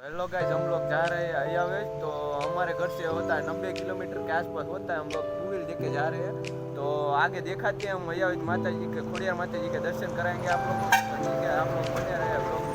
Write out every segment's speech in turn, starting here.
Hello guys, हम लोग जा रहे हैं अयावेज। तो हमारे घर से होता है 90 किलोमीटर के आसपास होता है। हम लोग 2 व्हील लेके जा रहे हैं। तो आगे दिखाते हैं हम अयावेज माता जी के, खोड़ियार माता जी के दर्शन कराएंगे आप लोगों को। तो ठीक है, आप लोग बने रहे ब्लॉग में।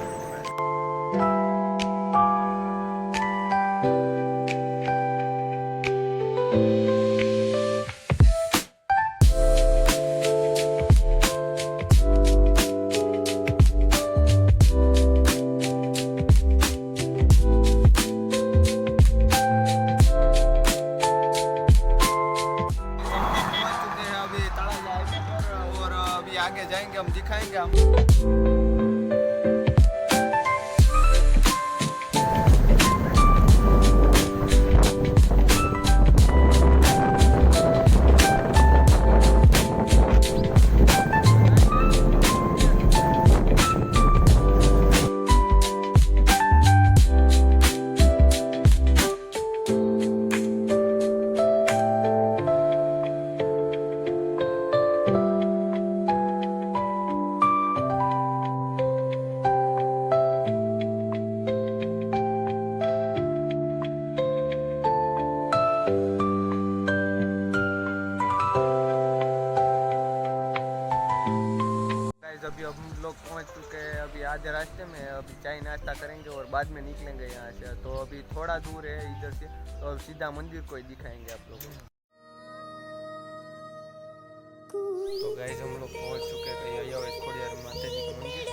पहुंच चुके हैं अभी तड़ाजा हाईवे पर, और अभी आगे जाएंगे, हम दिखाएंगे हम। गाइस, अभी हम लोग पहुंच चुके हैं। अभी आधे रास्ते में हैं। अभी चाय नाश्ता करेंगे और बाद में निकलेंगे यहाँ से। तो अभी थोड़ा दूर है इधर से, तो अब सीधा मंदिर को ही दिखाएंगे आप लोगों को। तो गाइस, हम लोग पहुंच चुके हैं अयावेज खोड़ियार माता जी का मंदिर।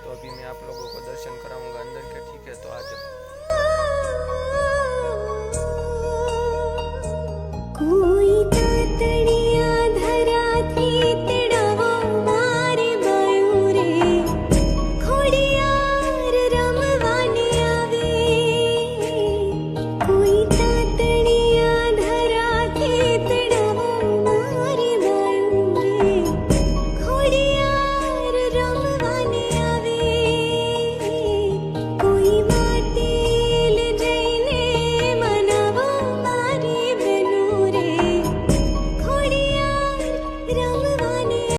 तो अभी मैं आप लोगों को दर्शन कराऊंगा अंदर के, ठीक है। तो आज